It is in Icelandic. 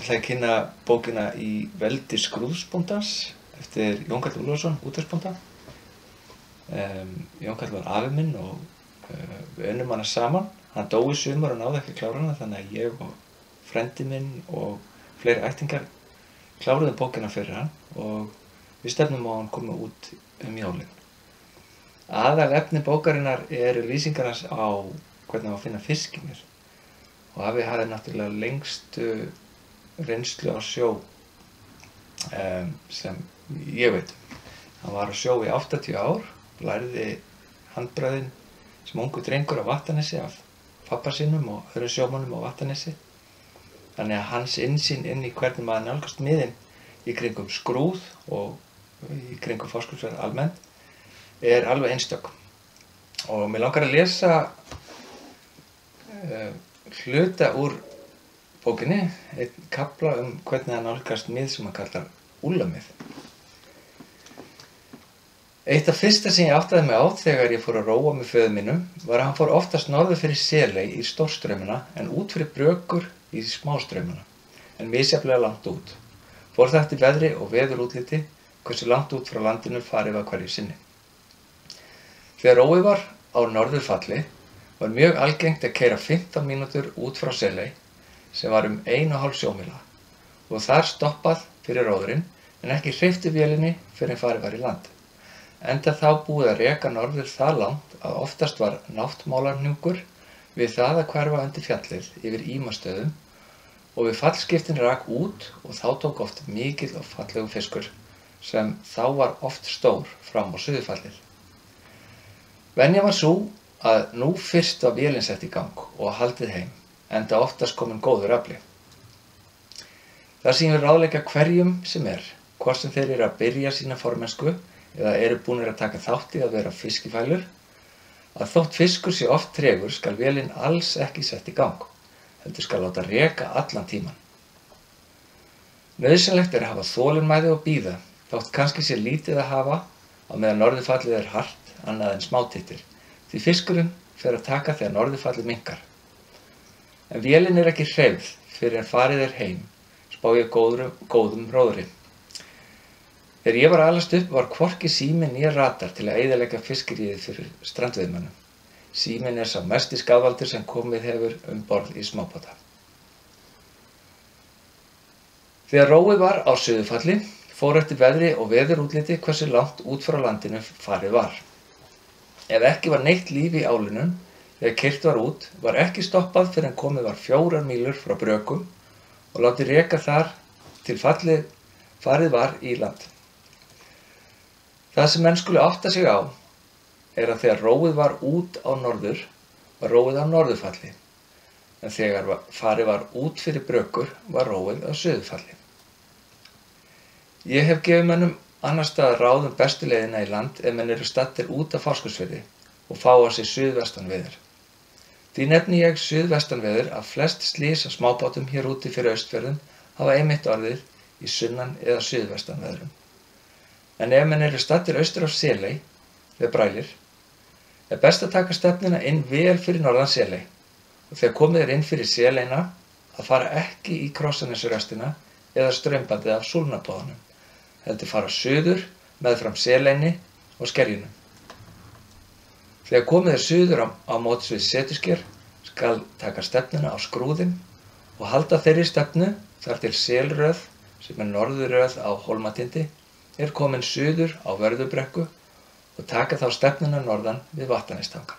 ætla að kynna bókina Í veldi skrúðsbóndans eftir Jón Karl Úlfarsson, útvegsbónda. Jón Karl var afi minn og við unnum hana saman. Hann dó í sumar og náði ekki að klára hana, þannig að ég og frendi minn og fleiri ættingar kláruðum bókina fyrir hann og við stefnum á að hann komi út jólin. Aðalefni bókarinnar eru lýsingar hans á hvernig á að finna fiskimið og afi hafði náttúrulega lengstu reynslu á sjó sem ég veit. Hann var á sjó í 80 ár, lærði handbragðin sem ungur drengur á Vattarnesi af pabba sínum og öðrum sjómönnum á Vattarnesi. Þannig að hans innsýn inn í hvernig maður nálgast miðin í kringum skrúð og í kringum Fáskrúðsfjörð almennt er alveg einstök. Og mig langar að lesa hluta úr bókinni, einn kafla hvernig hann nálgast mið sem hann kallar úllamið. Eitt af fyrsta sem ég áttaði mig á þegar ég fór að róa með föður mínum var að hann fór oftast norður fyrir Seley í stórstraumana en út fyrir Brökur í smástraumana, en misjafnlega langt út. Fór það eftir veðri og veðurútliti hversu langt út frá landinu farið var hverju sinni. Þegar róið var á norðurfalli var mjög algengt að keyra 15 mínútur út frá Seley sem var 1,5 sjómíla og þar stoppað fyrir róðurinn en ekki hreyfti vélinni fyrr en farið var í land. Enda þá búið að reka norður það langt að oftast var náttmálarhnjúkur við það að hverfa undir fjallið yfir ímastöðum og við fallskiptin rak út og þá tók oft mikill og fallegu fiskur sem þá var oft stór fram á suðurfallið. Venjan var sú að nú fyrst var vélin sett í gang og haldið heim, enda oftast komin góður afli. Það sem ég vil ráðleggja hverjum sem er, hvort sem þeir eru að byrja sína formennsku eða eru búnir að taka þátt í að vera fiskifælur, að þótt fiskur sé oft tregur skal vélin alls ekki sett í gang, heldur skal láta reka allan tíman. Nauðsynlegt er að hafa þolinmæði og bíða, þótt kannski sé lítið að hafa á meðan norðurfallið er hart annað en smátittir, því fiskurinn fer að taka þegar norðurfallið minnkar. En vélin er ekki hreyfð fyrir en farið er heim, spá ég góðum róðri. Þegar ég var að alast upp var hvorki sími né radar til að eyðileggja fiskiríið fyrir strandveiðmönnum. Síminn er sá mesti skaðvaldur sem komið hefur borð í smábáta. Þegar róið var á suðurfalli fór eftir veðri og veðurútliti hversu langt út frá landinu farið var. Ef ekki var neitt líf í álunum þegar keyrt var út, var ekki stoppað fyrr en komið var 4 mílur frá Brökum og látið reka þar til farið var í land. Það sem menn skulu átta sig á er að þegar róið var út á norður, var róið á norðurfalli, en þegar farið var út fyrir Brökur, var róið á suðurfalli. Ég hef gefið mönnum annars staðar ráð bestu leiðina í land ef menn eru staddir út af Fáskrúðsfirði og fá á sig suðvestanveður. Því nefni ég suðvestanveður að flest slys af smábátum hér úti fyrir Austfjörðum hafa einmitt orðið í sunnan eða suðvestanveðrum. En ef menn eru staddir austur af Seley, við Brælir, er best að taka stefnuna inn vel fyrir norðan Seley og þegar komið inn fyrir Seleyna að fara ekki í Krossanesrestina eða straumbandið af Súlnabóðanum, heldur fara suður meðfram Seleyni og Skerjunum. Þegar komið suður á móts við Setusker skal taka stefnuna á Skrúðinn og halda þeirri stefnu þar til Selröð, sem er norðurröð á Hólmatindi, er komin suður á Vörðubrekku og taka þá stefnuna norðan við Vattarnestanga.